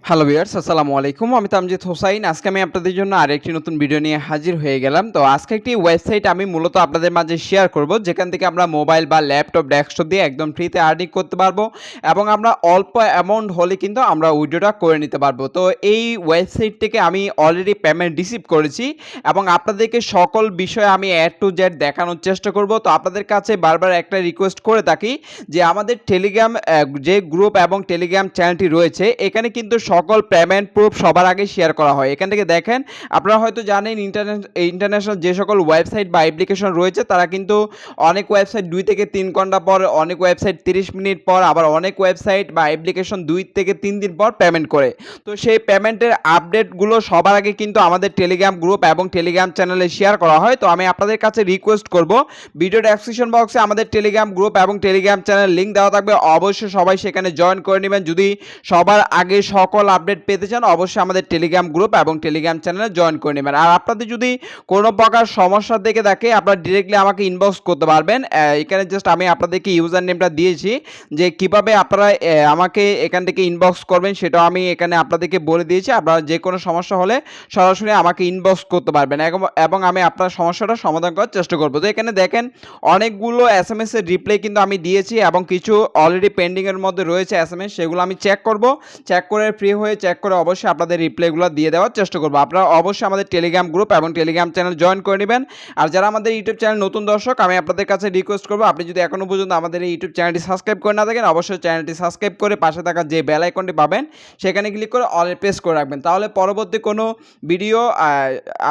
Hello viewers, আসসালামু আলাইকুম। আমি তামজিদ হোসাইন। আজকে আমি আপনাদের জন্য আরেকটি নতুন ভিডিও নিয়ে হাজির হয়ে গেলাম। তো আজকে একটি ওয়েবসাইট আমি মূলত আপনাদের মাঝে শেয়ার করব, যেখান থেকে আমরা মোবাইল বা ল্যাপটপ, ডেস্কটপ দিয়ে একদম ফ্রিতে আর্নিং করতে পারবো এবং আমরা অল্প অ্যামাউন্ট হলে কিন্তু আমরা উইথড্রটা করে নিতে পারবো। তো এই ওয়েবসাইট থেকে আমি অলরেডি পেমেন্ট রিসিভ করেছি এবং আপনাদেরকে সকল বিষয়ে আমি A to Z দেখানোর চেষ্টা করব। তো আপনাদের কাছে বারবার একটা রিকোয়েস্ট করে থাকি যে আমাদের টেলিগ্রাম যে গ্রুপ এবং টেলিগ্রাম চ্যানেলটি রয়েছে, এখানে কিন্তু সকল পেমেন্ট প্রুফ সবার আগে শেয়ার করা হয়। এখান থেকে দেখেন, আপনারা হয়তো জানেন ইন্টারন্যাশনাল যে সকল ওয়েবসাইট বা অ্যাপ্লিকেশন রয়েছে, তারা কিন্তু অনেক ওয়েবসাইট 2 থেকে 3 ঘন্টা পর, অনেক ওয়েবসাইট 30 মিনিট পর, আবার অনেক ওয়েবসাইট বা অ্যাপ্লিকেশন 2 থেকে 3 দিন পর পেমেন্ট করে। তো সেই পেমেন্টের আপডেটগুলো সবার আগে কিন্তু আমাদের টেলিগ্রাম গ্রুপ এবং টেলিগ্রাম চ্যানেলে শেয়ার করা হয়। তো আমি আপনাদের কাছে রিকোয়েস্ট করব, ভিডিও ডেসক্রিপশন বক্সে আমাদের টেলিগ্রাম গ্রুপ এবং টেলিগ্রাম চ্যানেল লিঙ্ক দেওয়া থাকবে, অবশ্যই সবাই সেখানে জয়েন করে নেবেন। যদি সবার আগে সকল আপডেট পেতে চান, অবশ্যই আমাদের টেলিগ্রাম গ্রুপ এবং টেলিগ্রাম চ্যানেলে জয়েন করে নেবেন। আর আপনাদের যদি কোনো প্রকার সমস্যা থেকে থাকে, আপনারা ডিরেক্টলি আমাকে ইনবক্স করতে পারবেন। এখানে জাস্ট আমি আপনাদেরকে ইউজার নেমটা দিয়েছি, যে কিভাবে আপনারা আমাকে এখান থেকে ইনবক্স করবেন সেটাও আমি এখানে আপনাদেরকে বলে দিয়েছি। আপনারা যে কোনো সমস্যা হলে সরাসরি আমাকে ইনবক্স করতে পারবেন এবং আমি আপনার সমস্যাটা সমাধান করার চেষ্টা করব। তো এখানে দেখেন, অনেকগুলো SMS এর রিপ্লাই কিন্তু আমি দিয়েছি এবং কিছু অলরেডি পেন্ডিংয়ের মধ্যে রয়েছে SMS, সেগুলো আমি চেক করব। চেক করে ফ্রি হয়ে চেক করে অবশ্যই আপনাদের রিপ্লাইগুলো দিয়ে দেওয়ার চেষ্টা করব। আপনারা অবশ্যই আমাদের টেলিগ্রাম গ্রুপ এবং টেলিগ্রাম চ্যানেল জয়েন করে নেবেন। আর যারা আমাদের ইউটিউব চ্যানেল নতুন দর্শক, আমি আপনাদের কাছে রিকোয়েস্ট করব, আপনি যদি এখনও পর্যন্ত আমাদের এই ইউটিউব চ্যানেলটি সাবস্ক্রাইব করে না থাকেন, অবশ্যই চ্যানেলটি সাবস্ক্রাইব করে পাশে থাকা যে বেল আইকনটি পাবেন সেখানে ক্লিক করে অল প্রেস করে রাখবেন। তাহলে পরবর্তী কোনো ভিডিও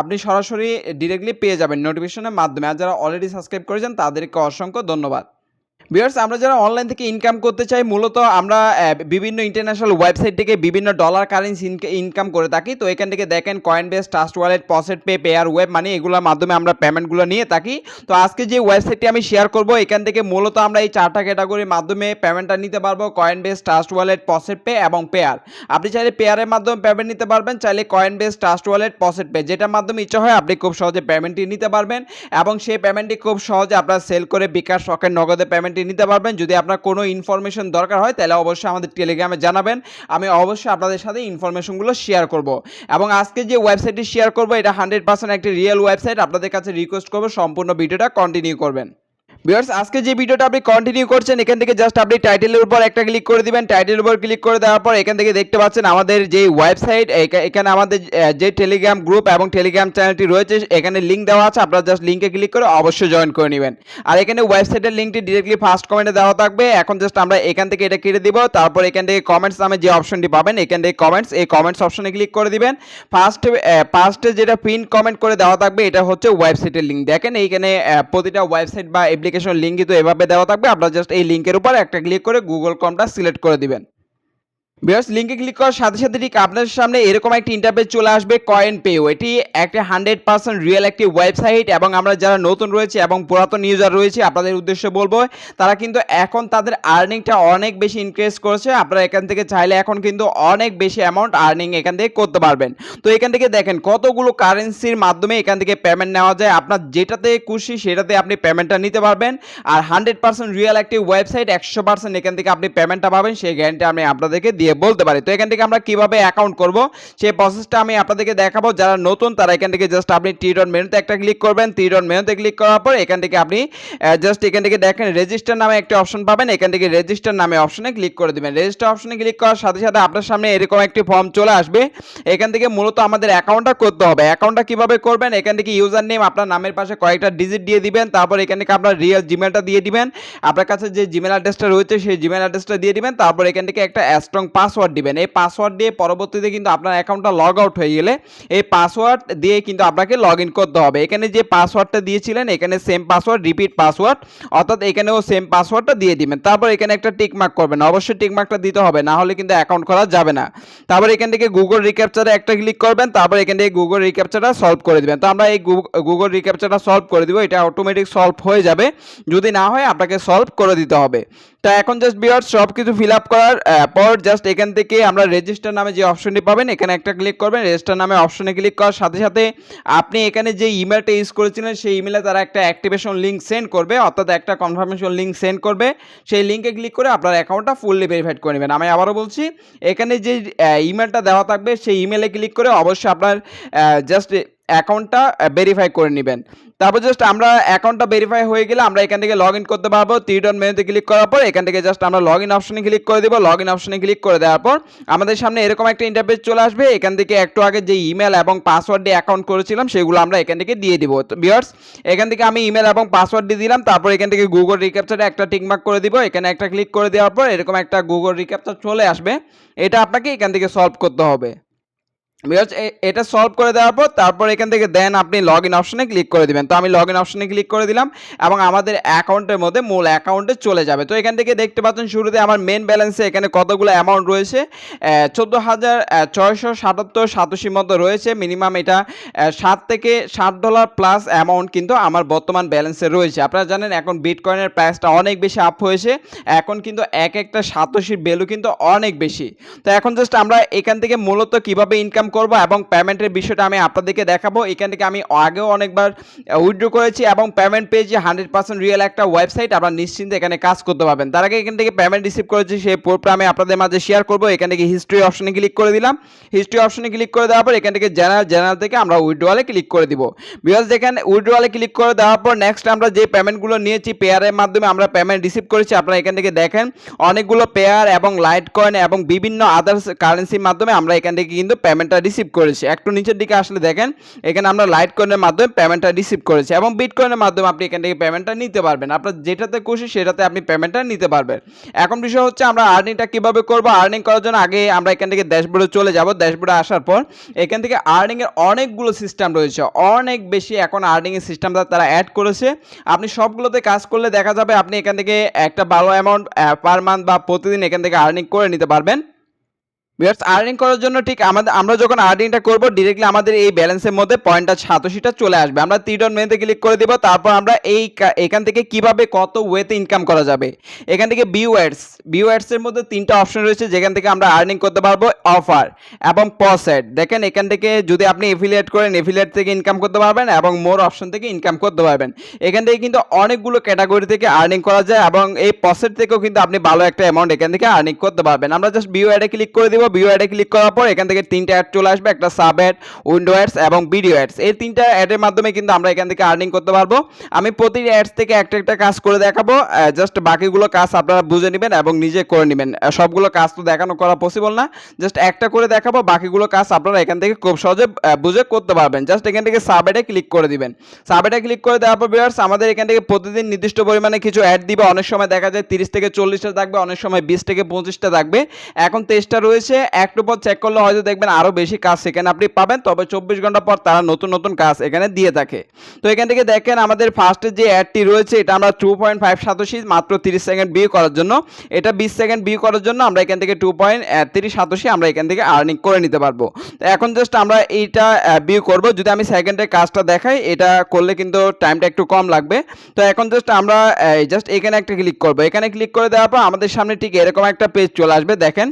আপনি সরাসরি ডিরেক্টলি পেয়ে যাবেন নোটিফিকেশনের মাধ্যমে। আর যারা অলরেডি সাবস্ক্রাইব করেছেন তাদেরকে অসংখ্য ধন্যবাদ। ভিউয়ার্স, আমরা যারা অনলাইন থেকে ইনকাম করতে চাই, মূলত আমরা বিভিন্ন ইন্টারন্যাশনাল ওয়েবসাইট থেকে বিভিন্ন ডলার কারেন্সি ইনকাম করে থাকি। তো এখান থেকে দেখেন কয়েনবেস, ট্রাস্ট ওয়ালেট, পসেট পে, পেয়ার ওয়েব মানি, এগুলোর মাধ্যমে আমরা পেমেন্টগুলো নিয়ে থাকি। তো আজকে যে ওয়েবসাইটটি আমি শেয়ার করব, এখান থেকে মূলত আমরা এই 4টা ক্যাটাগরির মাধ্যমে পেমেন্টটা নিতে পারবো: কয়েনবেস, ট্রাস্ট ওয়ালেট, পসেট পে এবং পেয়ার। আপনি চাইলে পেয়ারের মাধ্যমে পেমেন্ট নিতে পারবেন, চাইলে কয়েনবেস, ট্রাস্ট ওয়ালেট, পসেট পে, যেটার মাধ্যমে ইচ্ছা হয় আপনি খুব সহজে পেমেন্টটি নিতে পারবেন এবং সেই পেমেন্টটি খুব সহজে আপনারা সেল করে বিকাশ, রকেট, নগদে পেমেন্টটি নিতে পারবেন। যদি আপনার কোনো ইনফরমেশন দরকার হয় তাহলে অবশ্যই আমাদের টেলিগ্রামে জানাবেন, আমি অবশ্যই আপনাদের সাথে ইনফরমেশনগুলো শেয়ার করব। এবং আজকে যে ওয়েবসাইটটি শেয়ার করব, এটা 100% একটি রিয়েল ওয়েবসাইট। আপনাদের কাছে রিকোয়েস্ট করব সম্পূর্ণ ভিডিওটা কন্টিনিউ করবেন। ভিউয়ার্স, আজকে যে ভিডিওটা আপনি কন্টিনিউ করছেন, এখান থেকে জাস্ট আপনি টাইটেলের উপর একটা ক্লিক করে দিবেন। টাইটেলের উপর ক্লিক করে দেওয়ার পর এখান থেকে দেখতে পাচ্ছেন আমাদের যে ওয়েবসাইট, এখানে আমাদের যে টেলিগ্রাম গ্রুপ এবং টেলিগ্রাম চ্যানেলটি রয়েছে, এখানে লিঙ্ক দেওয়া আছে। আপনারা জাস্ট লিঙ্কে ক্লিক করে অবশ্যই জয়েন করে নেবেন। আর এখানে ওয়েবসাইটের লিঙ্কটি ডিরেক্টলি ফার্স্ট কমেন্টে দেওয়া থাকবে। এখন জাস্ট আমরা এখান থেকে এটা কেটে দিব। তারপর এখান থেকে কমেন্টস নামে যে অপশনটি পাবেন, এখান থেকে কমেন্টস, এই কমেন্টস অপশনে ক্লিক করে দিবেন। ফার্স্টে যেটা পিন কমেন্ট করে দেওয়া থাকবে, এটা হচ্ছে ওয়েবসাইটের লিঙ্ক। দেখেন এইখানে প্রতিটা ওয়েবসাইট বা অ্যাপ্লিকেশন লিঙ্ক কিন্তু এভাবে দেওয়া থাকবে। আপনারা জাস্ট এই লিঙ্কের উপর একটা ক্লিক করে গুগল ক্রোমটা সিলেক্ট করে দিবেন। ভিউয়ার্স, লিঙ্কে ক্লিক করার সাথে সাথে ঠিক আপনার সামনে এরকম একটা ইন্টারফেস চলে আসবে, কয়েন পেও। এটি একটা 100% রিয়েল একটি ওয়েবসাইট এবং আমরা যারা নতুন রয়েছে এবং পুরাতন ইউজার রয়েছে, আপনাদের উদ্দেশ্যে বলবো, তারা কিন্তু এখন তাদের আর্নিংটা অনেক বেশি ইনক্রিজ করেছে। আপনারা এখান থেকে চাইলে এখন কিন্তু অনেক বেশি অ্যামাউন্ট আর্নিং এখান থেকে করতে পারবেন। তো এখান থেকে দেখেন কতগুলো কারেন্সির মাধ্যমে এখান থেকে পেমেন্ট নেওয়া যায়। আপনার যেটাতে খুশি সেটাতে আপনি পেমেন্টটা নিতে পারবেন। আর 100% রিয়েল একটি ওয়েবসাইট, 100% এখান থেকে আপনি পেমেন্টটা পাবেন, সেই গ্যারান্টি আমি আপনাদেরকে দিয়ে বলতে পারি। তো এখান থেকে আমরা কিভাবে অ্যাকাউন্ট করব সেই প্রসেসটা আমি আপনাদেরকে দেখাবো। যারা নতুন তারা এখান থেকে জাস্ট আপনি থ্রি ডট মেনুতে একটা ক্লিক করবেন। থ্রি ডট মেনুতে ক্লিক করার পর এখান থেকে আপনি জাস্ট এখান থেকে দেখেন রেজিস্টার নামে একটা অপশন পাবেন। এখান থেকে রেজিস্টার নামে অপশনে ক্লিক করে দিবেন। রেজিস্টার অপশনে ক্লিক করার সাথে সাথে আপনার সামনে এরকম একটি ফর্ম চলে আসবে। এখান থেকে মূলত আমাদের অ্যাকাউন্টটা করতে হবে। অ্যাকাউন্টটা কিভাবে করবেন, এখান থেকে ইউজার নেম আপনার নামের পাশে কয়েকটা ডিজিট দিয়ে দিবেন। তারপর এখান থেকে আপনার রিয়েল জিমেলটা দিয়ে দিবেন। আপনার কাছে যে জিমেল অ্যাড্রেসটা রয়েছে সেই জিমেল অ্যাড্রেসটা দিয়ে দিবেন। তারপর এখান থেকে একটা স্ট্রং পাসওয়ার্ড দিবেন। এই পাসওয়ার্ড দিয়ে পরবর্তীতে কিন্তু আপনার অ্যাকাউন্টটা লগ আউট হয়ে গেলে এই পাসওয়ার্ড দিয়ে কিন্তু আপনাকে লগ ইন করতে হবে। এখানে যে পাসওয়ার্ডটা দিয়েছিলেন, এখানে সেম পাসওয়ার্ড, রিপিট পাসওয়ার্ড, অর্থাৎ এখানেও সেম পাসওয়ার্ডটা দিয়ে দিবেন। তারপর এখানে একটা টিক মার্ক করবেন, অবশ্যই টিক মার্কটা দিতে হবে, না হলে কিন্তু অ্যাকাউন্ট করা যাবে না। তারপর এখান থেকে গুগল রিক্যাপচারে একটা ক্লিক করবেন। তারপর এখান থেকে গুগল রিক্যাপচারটা সলভ করে দিবেন। তো আমরা এই গুগল রিক্যাপচারটা সলভ করে দিব, এটা অটোমেটিক সলভ হয়ে যাবে। যদি না হয় আপনাকে সলভ করে দিতে হবে। তো এখন জাস্ট ভিউয়ার্স সবকিছু ফিল আপ করার পর জাস্ট এখান থেকে আমরা রেজিস্টার নামে যে অপশনটি পাবেন এখানে একটা ক্লিক করবেন। রেজিস্টার নামে অপশনে ক্লিক করার সাথে সাথে আপনি এখানে যে ইমেলটা ইউজ করেছিলেন সেই ইমেলে তারা একটা অ্যাক্টিভেশন লিঙ্ক সেন্ড করবে, অর্থাৎ একটা কনফার্মেশন লিঙ্ক সেন্ড করবে। সেই লিঙ্কে ক্লিক করে আপনার অ্যাকাউন্টটা ফুললি ভেরিফাইড করে নেবেন। আমি আবারও বলছি, এখানে যে ইমেলটা দেওয়া থাকবে সেই ইমেলে ক্লিক করে অবশ্যই আপনার জাস্ট অ্যাকাউন্টটা ভেরিফাই করে নেবেন। তারপর জাস্ট আমরা অ্যাকাউন্টটা ভেরিফাই হয়ে গেলে আমরা এখান থেকে লগ ইন করতে পারবো। থ্রি ডট মেনুতে ক্লিক করার পর এখান থেকে জাস্ট আমরা লগ ইন অপশনে ক্লিক করে দেবো। লগ ইন অপশনে ক্লিক করে দেওয়ার পর আমাদের সামনে এরকম একটা ইন্টারফেস চলে আসবে। এখান থেকে একটু আগে যে ইমেল এবং পাসওয়ার্ড দিয়ে অ্যাকাউন্ট করেছিলাম সেগুলো আমরা এখান থেকে দিয়ে দিব। তো ভিউয়ার্স এখান থেকে আমি ইমেল এবং পাসওয়ার্ড দিয়ে দিলাম। তারপর এখান থেকে গুগল রিক্যাপচারে একটা টিকমার্ক করে দিব। এখানে একটা ক্লিক করে দেওয়ার পর এরকম একটা গুগল রিক্যাপচার চলে আসবে। এটা আপনাকে এখান থেকে সলভ করতে হবে। এটা সলভ করে দেওয়ার পর তারপর এখান থেকে দেন আপনি লগ ইন অপশনে ক্লিক করে দিবেন। তো আমি লগ ইন অপশনে ক্লিক করে দিলাম এবং আমাদের অ্যাকাউন্টের মধ্যে মূল অ্যাকাউন্টে চলে যাবে। তো এখান থেকে দেখতে পাচ্ছেন শুরুতে আমার মেন ব্যালেন্সে এখানে কতগুলো অ্যামাউন্ট রয়েছে, 14,677 মতো রয়েছে। মিনিমাম এটা $7 প্লাস অ্যামাউন্ট কিন্তু আমার বর্তমান ব্যালেন্সে রয়েছে। আপনারা জানেন এখন বিটকয়েনের প্রাইসটা অনেক বেশি আপ হয়েছে, এখন কিন্তু এক একটা সাতোশির ভ্যালু কিন্তু অনেক বেশি। তো এখন জাস্ট আমরা এখান থেকে মূলত কিভাবে ইনকাম করব এবং পেমেন্টের বিষয়টা আমি আপনাদেরকে দেখাবো। এখান থেকে আমি আগেও অনেকবার উইথড্র করেছি এবং পেমেন্ট পেয়েছি। 100% রিয়েল একটা ওয়েবসাইট, আপনারা নিশ্চিন্তে এখানে কাজ করতে পারবেন। তার আগে এখান থেকে পেমেন্ট রিসিভ করেছি সেই প্রুফটা আমি আপনাদের মাঝে শেয়ার করব। এখান থেকে হিস্ট্রি অপশনে ক্লিক করে দিলাম। হিস্ট্রি অপশনে ক্লিক করে দেওয়ার পর এখান থেকে জেনারেল থেকে আমরা উইথড্রয়ালে ক্লিক করে দিব। বিকজ এখানে উইথড্রয়ালে ক্লিক করে দেওয়ার পর নেক্সট আমরা যে পেমেন্টগুলো নিয়েছি পেয়ারের মাধ্যমে আমরা পেমেন্ট রিসিভ করেছি। আপনারা এখান থেকে দেখেন অনেকগুলো পেয়ার এবং লাইট কয়েন এবং বিভিন্ন আদার্স কারেন্সির মাধ্যমে আমরা এখান থেকে কিন্তু পেমেন্টটা রিসিভ করেছি। একটু নিচের দিকে আসলে দেখেন এখানে আমরা লাইট কয়েনের মাধ্যমে পেমেন্টটা রিসিভ করেছি এবং বিটকয়েনের মাধ্যমে আপনি এখান থেকে পেমেন্টটা নিতে পারবেন। আপনার যেটাতে খুশি সেটাতে আপনি পেমেন্টটা নিতে পারবেন। এখন বিষয় হচ্ছে আমরা আর্নিংটা কিভাবে করব। আর্নিং করার জন্য আগে আমরা এখান থেকে ড্যাশবোর্ডে চলে যাব। ড্যাশবোর্ডে আসার পর এখান থেকে আর্নিং এর অনেকগুলো সিস্টেম রয়েছে, অনেক বেশি এখন আর্নিং এর সিস্টেমটা তারা অ্যাড করেছে। আপনি সবগুলোতে কাজ করলে দেখা যাবে আপনি এখান থেকে একটা ভালো অ্যামাউন্ট পার মান্থ বা প্রতিদিন এখান থেকে আর্নিং করে নিতে পারবেন। ভিউয়ার্স আর্নিং করার জন্য ঠিক আমরা যখন আর্নিংটা করব ডিরেক্টলি আমাদের এই ব্যালেন্সের মধ্যে পয়েন্টটা 87টা চলে আসবে। আমরা থ্রি ডট মেনুতে ক্লিক করে দেব। তারপর আমরা এখান থেকে কিভাবে কত ওয়েতে ইনকাম করা যাবে এখান থেকে ভিউ অ্যাডস এর মধ্যে তিনটা অপশন রয়েছে যেখান থেকে আমরা আর্নিং করতে পারবো, অফার এবং পজ অ্যাড। দেখেন এখান থেকে যদি আপনি এফিলিয়েট করেন এফিলিয়েট থেকে ইনকাম করতে পারবেন এবং মোর অপশন থেকে ইনকাম করতে পারবেন। এখান থেকে কিন্তু অনেকগুলো ক্যাটাগরি থেকে আর্নিং করা যায় এবং এই পজ অ্যাড থেকেও কিন্তু আপনি ভালো একটা অ্যামাউন্ট এখান থেকে আর্নিং করতে পারবেন। আমরা জাস্ট ভিউ অ্যাডে ক্লিক করে দিব। ভিউ অ্যাডে ক্লিক করার পর এখান থেকে তিনটা অ্যাড চলে আসবে, একটা সাব অ্যাড, উইন্ডো অ্যাডস এবং ভিডিও অ্যাডস। এই তিনটা অ্যাডের মাধ্যমে কিন্তু আমরা এখান থেকে আর্নিং করতে পারবো। আমি প্রতিটি অ্যাডস থেকে একটা একটা কাজ করে দেখাবো, জাস্ট বাকিগুলো কাজ আপনারা বুঝে নেবেন এবং নিজে করে নেবেন। সবগুলো কাজ তো দেখানো করা পসিবল না, জাস্ট একটা করে দেখাবো, বাকিগুলো কাজ আপনারা এখান থেকে খুব সহজে বুঝে করতে পারবেন। জাস্ট এখান থেকে সাব অ্যাডে ক্লিক করে দিবেন। সাব অ্যাডে ক্লিক করে দেওয়ার পর ভিউয়ার্স আমাদের এখান থেকে প্রতিদিন নির্দিষ্ট পরিমাণে কিছু অ্যাড দিবে। অনেক সময় দেখা যায় 30 থেকে 40টা থাকবে, অনেক সময় 20 থেকে 25টা থাকবে। এখন 23টা রয়েছে, একটু পর চেক করলে হয়তো দেখবেন আরো বেশি কাজ সেখানে আপনি পাবেন, তবে 24 ঘন্টা পর তারা নতুন নতুন কাজ এখানে দিয়ে থাকে। তো এখান থেকে দেখেন আমাদের ফার্স্টে যে অ্যাডটি রয়েছে এটা আমরা 2.5 সাতোশি মাত্র 30 সেকেন্ড ভিউ করার জন্য, এটা 20 সেকেন্ড ভিউ করার জন্য আমরা এখান থেকে 2.30 সাতোশি আমরা এখান থেকে আর্নিং করে নিতে পারবো। তো এখন জাস্ট আমরা এইটা ভিউ করব। যদি আমি সেকেন্ডের কাজটা দেখাই এটা করলে কিন্তু টাইমটা একটু কম লাগবে। তো এখন জাস্ট আমরা জাস্ট এখানে একটা ক্লিক করব। এখানে ক্লিক করে দেওয়ার পর আমাদের সামনে ঠিক এরকম একটা পেজ চলে আসবে। দেখেন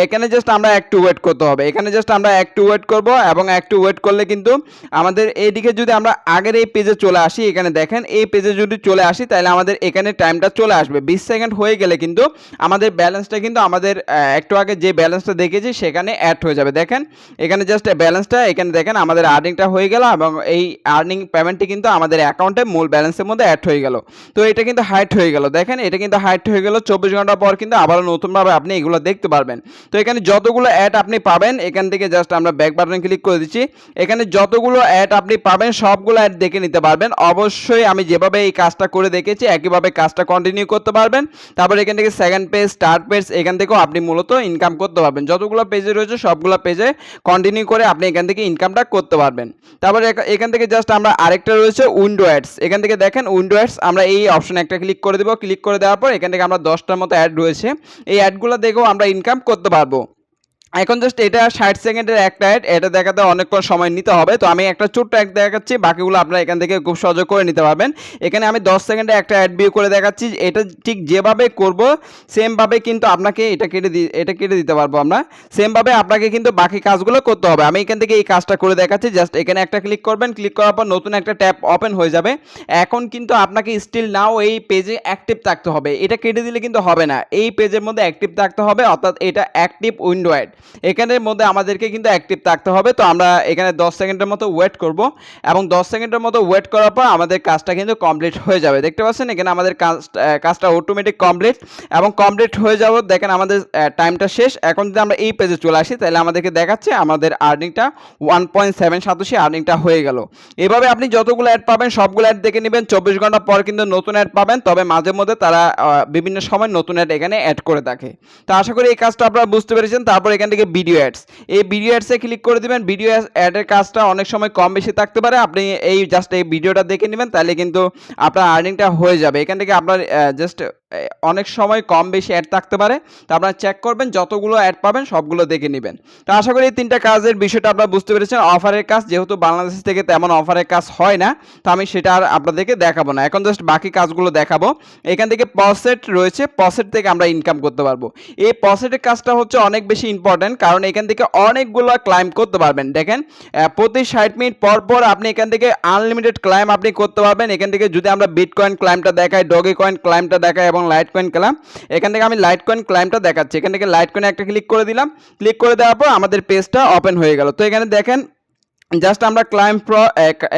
এখানে জাস্ট আমরা একটু ওয়েট করতে হবে। এখানে জাস্ট আমরা একটু ওয়েট করব এবং একটু ওয়েট করলে কিন্তু আমাদের এইদিকে যদি আমরা আগের এই পেজে চলে আসি, এখানে দেখেন এই পেজে যদি চলে আসি তাহলে আমাদের এখানে টাইমটা চলে আসবে। 20 সেকেন্ড হয়ে গেলে কিন্তু আমাদের ব্যালেন্সটা কিন্তু আমাদের একটু আগে যে ব্যালেন্সটা দেখেছি সেখানে অ্যাড হয়ে যাবে। দেখেন এখানে জাস্ট ব্যালেন্সটা এখানে দেখেন আমাদের আর্নিংটা হয়ে গেল এবং এই আর্নিং পেমেন্টটি কিন্তু আমাদের অ্যাকাউন্টে মূল ব্যালেন্সের মধ্যে অ্যাড হয়ে গেল। তো এটা কিন্তু হাইট হয়ে গেল। দেখেন এটা কিন্তু হাইট হয়ে গেল। 24 ঘন্টা পর কিন্তু আবারও নতুনভাবে আপনি এগুলো দেখতে পারবেন। তো এখানে যতগুলো অ্যাড আপনি পাবেন এখান থেকে জাস্ট আমরা ব্যাক বাটনে ক্লিক করে দিচ্ছি। এখানে যতগুলো অ্যাড আপনি পাবেন সবগুলো অ্যাড দেখে নিতে পারবেন। অবশ্যই আমি যেভাবে এই কাজটা করে দেখেছি একইভাবে কাজটা কন্টিনিউ করতে পারবেন। তারপর এখান থেকে সেকেন্ড পেজ, থার্ড পেজ এখান থেকেও আপনি মূলত ইনকাম করতে পারবেন। যতগুলো পেজে রয়েছে সবগুলো পেজে কন্টিনিউ করে আপনি এখান থেকে ইনকামটা করতে পারবেন। তারপর এখান থেকে জাস্ট আমরা আরেকটা রয়েছে উইন্ডো অ্যাডস। এখান থেকে দেখেন উইন্ডো অ্যাডস, আমরা এই অপশনে একটা ক্লিক করে দেবো। ক্লিক করে দেওয়ার পর এখান থেকে আমরা 10টার মতো অ্যাড রয়েছে, এই অ্যাডগুলো দেখেও আমরা ইনকাম করতে পারবো। এখন জাস্ট এটা 60 সেকেন্ডের একটা অ্যাড, এটা দেখাতে অনেকক্ষণ সময় নিতে হবে। তো আমি একটা ছোট্ট অ্যাড দেখাচ্ছি, বাকিগুলো আপনারা এখান থেকে খুব সহজে করে নিতে পারবেন। এখানে আমি 10 সেকেন্ডে একটা অ্যাড ভিউ করে দেখাচ্ছি। এটা ঠিক যেভাবে করব সেম ভাবে কিন্তু আপনাকে এটা কেটে দিতে পারবো আমরা। সেম ভাবে আপনাকে কিন্তু বাকি কাজগুলো করতে হবে। আমি এখান থেকে এই কাজটা করে দেখাচ্ছি। জাস্ট এখানে একটা ক্লিক করবেন, ক্লিক করার পর নতুন একটা ট্যাব ওপেন হয়ে যাবে। এখন কিন্তু আপনাকে স্টিল নাও এই পেজে অ্যাক্টিভ থাকতে হবে। এটা কেটে দিলে কিন্তু হবে না। এই পেজের মধ্যে অ্যাক্টিভ থাকতে হবে, অর্থাৎ এটা অ্যাক্টিভ উইন্ডো অ্যাড। এখানের মধ্যে আমাদেরকে কিন্তু অ্যাক্টিভ থাকতে হবে। তো আমরা এখানে 10 সেকেন্ডের মতো ওয়েট করব এবং 10 সেকেন্ডের মতো ওয়েট করার পর আমাদের কাজটা কিন্তু কমপ্লিট হয়ে যাবে। দেখতে পাচ্ছেন এখানে আমাদের কাজটা অটোমেটিক কমপ্লিট এবং কমপ্লিট হয়ে যাবে। দেখেন আমাদের টাইমটা শেষ। এখন যদি আমরা এই পেজে চলে আসি তাহলে আমাদেরকে দেখাচ্ছে আমাদের আর্নিংটা 1.7 আর্নিংটা হয়ে গেল। এভাবে আপনি যতগুলো অ্যাড পাবেন সবগুলো অ্যাড দেখে নেবেন। 24 ঘন্টা পর কিন্তু নতুন অ্যাড পাবেন, তবে মাঝে মধ্যে তারা বিভিন্ন সময় নতুন অ্যাড এখানে অ্যাড করে থাকে। তো আশা করি এই কাজটা আপনারা বুঝতে পেরেছেন। তারপর এখান থেকে ভিডিও অ্যাডস, এই ভিডিও অ্যাডসে ক্লিক করে দিবেন। ভিডিও অ্যাডের কাজটা অনেক সময় কম বেশি থাকতে পারে, আপনি এই জাস্ট এই ভিডিওটা দেখে নেবেন, তাহলে কিন্তু আপনার আর্নিংটা হয়ে যাবে। এখান থেকে আপনার জাস্ট অনেক সময় কম বেশি অ্যাড থাকতে পারে, তো আপনারা চেক করবেন, যতগুলো অ্যাড পাবেন সবগুলো দেখে নেবেন। তো আশা করি এই তিনটা কাজের বিষয়টা আপনারা বুঝতে পেরেছেন। অফারের কাজ, যেহেতু বাংলাদেশ থেকে তেমন অফারের কাজ হয় না, তো আমি সেটা আর আপনাদেরকে দেখাবো না। এখন জাস্ট বাকি কাজগুলো দেখাবো। এখান থেকে পসেট রয়েছে, পসেট থেকে আমরা ইনকাম করতে পারবো। এই পসেটের কাজটা হচ্ছে অনেক বেশি ইম্পর্টেন্ট, কারণ এখান থেকে অনেকগুলো ক্লাইম করতে পারবেন। দেখেন প্রতি 60 মিনিট পর পর আপনি এখান থেকে আনলিমিটেড ক্লাইম আপনি করতে পারবেন। এখান থেকে যদি আমরা বিটকয়েন ক্লাইমটা দেখাই, ডগে কয়েন ক্লাইমটা দেখাই এবং লাইট কয়েন ক্লাইম, এখান থেকে আমি লাইট কয়েন ক্লাইমটা দেখাচ্ছি। এখান থেকে লাইট কয়েনে একটা ক্লিক করে দিলাম। ক্লিক করে দেওয়ার পর আমাদের পেজটা ওপেন হয়ে গেল। তো এখানে দেখেন জাস্ট আমরা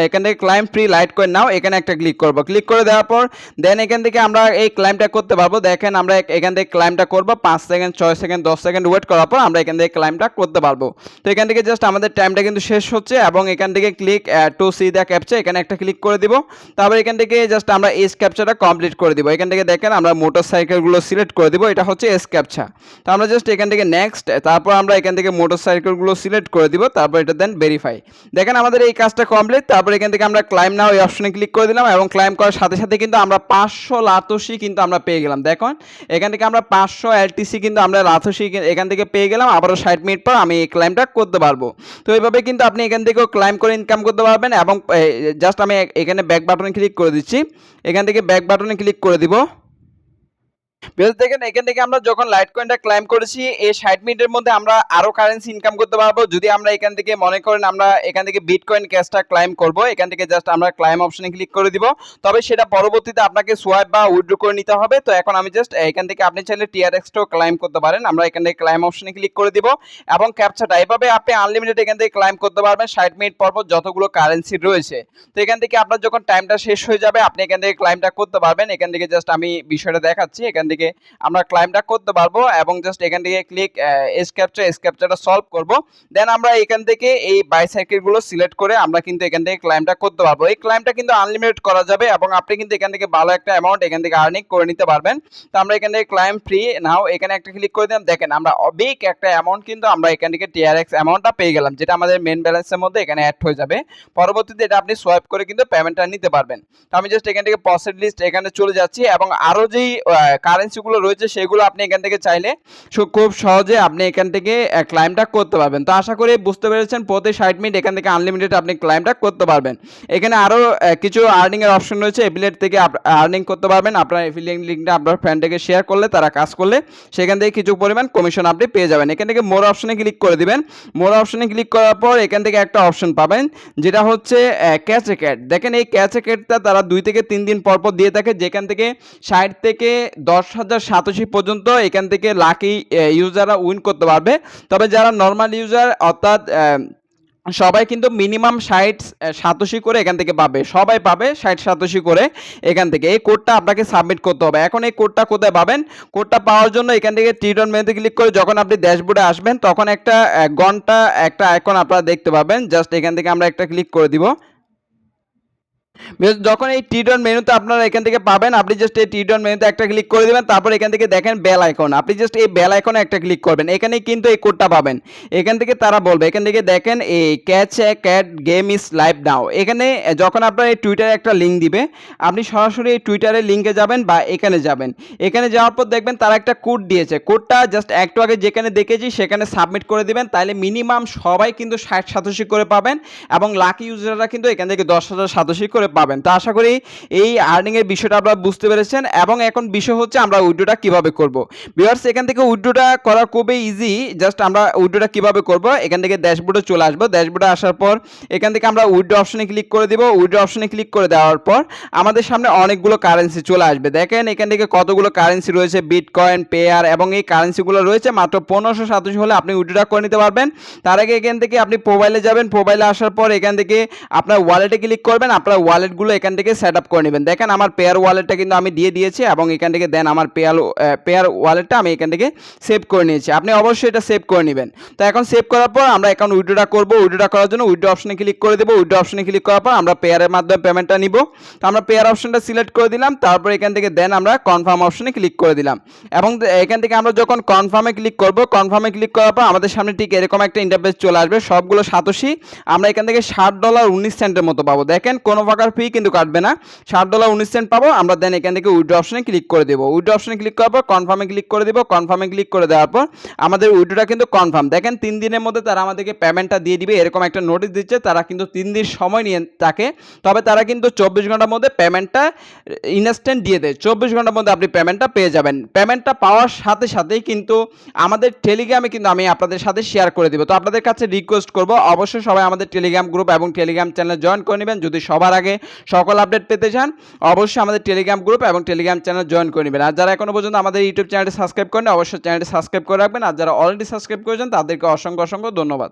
এখান থেকে ক্লাইম ফ্রি লাইট কয়েন নাও, এখানে একটা ক্লিক করব। ক্লিক করে দেওয়ার পর দেন এখান থেকে আমরা এই ক্লাইমটা করতে পারবো। দেখেন আমরা এখান থেকে ক্লাইমটা করব 5 সেকেন্ড, 6 সেকেন্ড, 10 সেকেন্ড ওয়েট করার পর আমরা এখান থেকে ক্লাইমটা করতে পারবো। তো এখান থেকে জাস্ট আমাদের টাইমটা কিন্তু শেষ হচ্ছে এবং এখান থেকে click to C the captcha, এখানে একটা ক্লিক করে দিব। তারপর এখান থেকে জাস্ট আমরা এস ক্যাপচাটা কমপ্লিট করে দিব। এখান থেকে দেখেন আমরা মোটরসাইকেলগুলো সিলেক্ট করে দিব, এটা হচ্ছে এস ক্যাপচা। তো আমরা জাস্ট এখান থেকে নেক্সট, তারপর আমরা এখান থেকে মোটরসাইকেলগুলো সিলেক্ট করে দিব, তারপর এটা দেন ভেরিফাই। দেখেন আমাদের এই কাজটা কমপ্লিট। তারপর এখান থেকে আমরা ক্লাইম নাও এই অপশনে ক্লিক করে দিলাম এবং ক্লাইম করার সাথে সাথে কিন্তু আমরা 500 লাতসি কিন্তু আমরা পেয়ে গেলাম। দেখুন এখান থেকে আমরা 500 এলটিসি কিন্তু আমরা লাতসি এখান থেকে পেয়ে গেলাম। আবারও 60 মিনিট পর আমি এই ক্লাইমটা করতে পারবো। তো এইভাবে কিন্তু আপনি এখান থেকেও ক্লাইম করে ইনকাম করতে পারবেন। এবং জাস্ট আমি এখানে ব্যাক বাটনে ক্লিক করে দিচ্ছি। এখান থেকে ব্যাক বাটনে ক্লিক করে দিব। বেশ দেখেন এখান থেকে আমরা যখন লাইট কয়েনটা ক্লাইম করেছি, এই 60 মিনিটের মধ্যে আমরা আরো কারেন্সি ইনকাম করতে পারবো। যদি আমরা এখান থেকে মনে করেন আমরা এখান থেকে বিটকয়েন ক্যাশটা ক্লাইম করব, এখান থেকে জাস্ট আমরা ক্লাইম অপশনে ক্লিক করে দিব। তবে সেটা পরবর্তীতে আপনাকে সোয়াইপ বা উইথড্র করে নিতে হবে। তো এখন আমি জাস্ট এখান থেকে আপনি চাইলে টিআরএক্সটাও ক্লাইম করতে পারেন। আমরা এখান থেকে ক্লাইম অপশনে ক্লিক করে দিব এবং ক্যাপচাটা, এভাবে আপনি আনলিমিটেড এখান থেকে ক্লাইম করতে পারবেন 60 মিনিট পর পর যতগুলো কারেন্সি রয়েছে। তো এখান থেকে আপনার যখন টাইমটা শেষ হয়ে যাবে আপনি এখান থেকে ক্লাইমটা করতে পারবেন। এখান থেকে জাস্ট আমি বিষয়টা দেখাচ্ছি। এখান থেকে আমরা ক্লাইমটা করতে পারবো এবং জাস্ট এখান থেকে ক্লিক এস ক্যাপচাটা সলভ করব। দেন আমরা এখান থেকে এই বাইসাইকেলগুলো সিলেক্ট করে আমরা কিন্তু এখান থেকে ক্লাইমটা করতে পারবো। এই ক্লাইমটা কিন্তু আনলিমিটেড করা যাবে এবং আপনি কিন্তু এখান থেকে ভালো একটা অ্যামাউন্ট এখান থেকে আর্নিং করে নিতে পারবেন। তো আমরা এখান থেকে ক্লাইম ফ্রি নাও এখানে একটা ক্লিক করে দিলাম। দেখেন আমরা অবিক একটা অ্যামাউন্ট কিন্তু আমরা এখান থেকে টিআরএক্স অ্যামাউন্টটা পেয়ে গেলাম, যেটা আমাদের মেন ব্যালেন্সের মধ্যে এখানে অ্যাড হয়ে যাবে। পরবর্তীতে এটা আপনি সোয়াইপ করে কিন্তু পেমেন্টটা নিতে পারবেন। তো আমি জাস্ট এখান থেকে প্রসেস লিস্ট এখানে চলে যাচ্ছি এবং আরো যেই কারেন্সিগুলো রয়েছে সেগুলো আপনি এখান থেকে চাইলে খুব সহজে আপনি এখান থেকে ক্লাইমটা করতে পারবেন। তো আশা করি বুঝতে পেরেছেন, প্রতি 60 মিনিট এখান থেকে আনলিমিটেড আপনি ক্লাইমটা করতে পারবেন। এখানে আরো কিছু আর্নিং এর অপশন রয়েছে, এফিলিয়েট থেকে আর্নিং করতে পারবেন। আপনার এফিলিয়েট লিংকটা আপনার ফ্রেন্ডকে শেয়ার করলে, তারা কাজ করলে সেখান থেকে কিছু পরিমাণ কমিশন আপনি পেয়ে যাবেন। এখান থেকে মোর অপশনে ক্লিক করে দিবেন। মোর অপশনে ক্লিক করার পর এখান থেকে একটা অপশন পাবেন যেটা হচ্ছে ক্যাচ এ ক্যাট। দেখেন এই ক্যাচ এ ক্যাটটা তারা 2 থেকে 3 দিন পর পর দিয়ে থাকে, যেখান থেকে 60 থেকে 10,000 সাতোশি পর্যন্ত এখান থেকে লাকি ইউজাররা উইন করতে পারবে। তবে যারা নর্মাল ইউজার অর্থাৎ সবাই কিন্তু মিনিমাম 60 সাতোশি করে এখান থেকে পাবে, সবাই পাবে 60 সাতোশি করে এখান থেকে। এই কোডটা আপনাকে সাবমিট করতে হবে। এখন এই কোডটা কোথায় পাবেন? কোডটা পাওয়ার জন্য এখান থেকে টিডন মেনুতে ক্লিক করে যখন আপনি ড্যাশবোর্ডে আসবেন তখন একটা ঘন্টা একটা আইকন আপনারা দেখতে পাবেন। জাস্ট এখান থেকে আমরা একটা ক্লিক করে দিব। যখন এই টি ডাউন মেনুতে আপনারা এখান থেকে পাবেন, আপনি জাস্ট এই টি ডাউন মেনুতে একটা ক্লিক করে দিবেন। তারপর এখান থেকে দেখেন বেল আইকন, আপনি জাস্ট এই বেল আইকনে একটা ক্লিক করবেন। এখানেই কিন্তু এই কোডটা পাবেন। এখান থেকে তারা বলবে, এখান থেকে দেখেন এই catch a cat game is live নাও। এখানে যখন আপনার এই টুইটারে একটা লিঙ্ক দিবে, আপনি সরাসরি এই টুইটারের লিঙ্কে যাবেন বা এখানে যাবেন। এখানে যাওয়ার পর দেখবেন তারা একটা কোড দিয়েছে। কোডটা জাস্ট একটু আগে যেখানে দেখেছি সেখানে সাবমিট করে দিবেন। তাহলে মিনিমাম সবাই কিন্তু 60 করে পাবেন এবং লাকি ইউজাররা কিন্তু এখান থেকে 10,000 করে পাবেন। তো আশা করি এই আর্নিংয়ের বিষয়টা আপনারা বুঝতে পেরেছেন। এবং এখন বিষয় হচ্ছে আমরা উইথড্রটা কিভাবে করব। ভিউয়ার্স, এখান থেকে উইথড্রটা করা খুবই ইজি। জাস্ট আমরা উইথড্রটা কিভাবে করব, এখান থেকে ড্যাশবোর্ডে চলে আসবো। ড্যাশবোর্ডে আসার পর এখান থেকে আমরা উইথড্র অপশনে ক্লিক করে দিব। উইথড্র অপশনে ক্লিক করে দেওয়ার পর আমাদের সামনে অনেকগুলো কারেন্সি চলে আসবে। দেখেন এখান থেকে কতগুলো কারেন্সি রয়েছে, বিটকয়েন, পেয়ার এবং এই কারেন্সিগুলো রয়েছে। মাত্র 1587 হলে আপনি উইথড্রটা করে নিতে পারবেন। তার আগে এখান থেকে আপনি মোবাইলে যাবেন। মোবাইলে আসার পর এখান থেকে আপনার ওয়ালেটে ক্লিক করবেন। আপনার ওয়ালেটগুলো এখান থেকে সেট আপ করে নেবেন। দেখেন আমার পেয়ার ওয়ালেটটা কিন্তু আমি দিয়ে দিয়েছি এবং এখান থেকে দেন আমার পেয়ার ওয়ালেটটা আমি এখান থেকে সেভ করে নিয়েছি। আপনি অবশ্যই এটা সেভ করে নেবেন। তো এখন সেভ করার পর আমরা এখন উইথড্রটা করব। উইথড্রটা করার জন্য উইথড্র অপশনে ক্লিক করে দেবো। উইথড্র অপশনে ক্লিক করার পর আমরা পেয়ারের মাধ্যমে পেমেন্টটা নিব। তো আমরা পেয়ার অপশনটা সিলেক্ট করে দিলাম। তারপর এখান থেকে দেন আমরা কনফার্ম অপশনে ক্লিক করে দিলাম এবং এখান থেকে আমরা যখন কনফার্মে ক্লিক করব, কনফার্মে ক্লিক করার পর আমাদের সামনে ঠিক এরকম একটা ইন্টারফেস চলে আসবে। সবগুলো সাতোশি আমরা এখান থেকে $60.19 মতো পাবো। দেখেন কোনো প্রকার ফি কিন্তু কাটবে না, $60.19 পাবো আমরা। দেন এখান থেকে উইথড্র অপশনে ক্লিক করে দেবো। উইথড্র অপশনে ক্লিক করার পর কনফার্মে ক্লিক করে দেবো। কনফার্মে ক্লিক করে দেওয়ার পর আমাদের উইথড্রটা কিন্তু কনফার্ম। দেখেন 3 দিনের মধ্যে তারা আমাদেরকে পেমেন্টটা দিয়ে দিবে, এরকম একটা নোটিশ দিচ্ছে। তারা কিন্তু 3 দিন সময় নিয়ে থাকে, তবে তারা কিন্তু 24 ঘন্টার মধ্যে পেমেন্টটা ইনস্ট্যান্ট দিয়ে দেয়। 24 ঘন্টার মধ্যে আপনি পেমেন্টটা পেয়ে যাবেন। পেমেন্টটা পাওয়ার সাথে সাথেই কিন্তু আমাদের টেলিগ্রামে কিন্তু আমি আপনাদের সাথে শেয়ার করে দিব। তো আপনাদের কাছে রিকোয়েস্ট করব, অবশ্যই সবাই আমাদের টেলিগ্রাম গ্রুপ এবং টেলিগ্রাম চ্যানেলে জয়েন করে নেবেন। যদি সবার আগে সকল আপডেট পেতে চান, অবশ্যই আমাদের টেলিগ্রাম গ্রুপ এবং টেলিগ্রাম চ্যানেল জয়েন করে নেবেন। আর যারা এখনো পর্যন্ত আমাদের ইউটিউব চ্যানেলটি সাবস্ক্রাইব করেন, অবশ্যই চ্যানেলটি সাবস্ক্রাইব করে রাখবেন। আর যারা অলরেডি সাবস্ক্রাইব করেছেন তাদেরকে অসংখ্য ধন্যবাদ।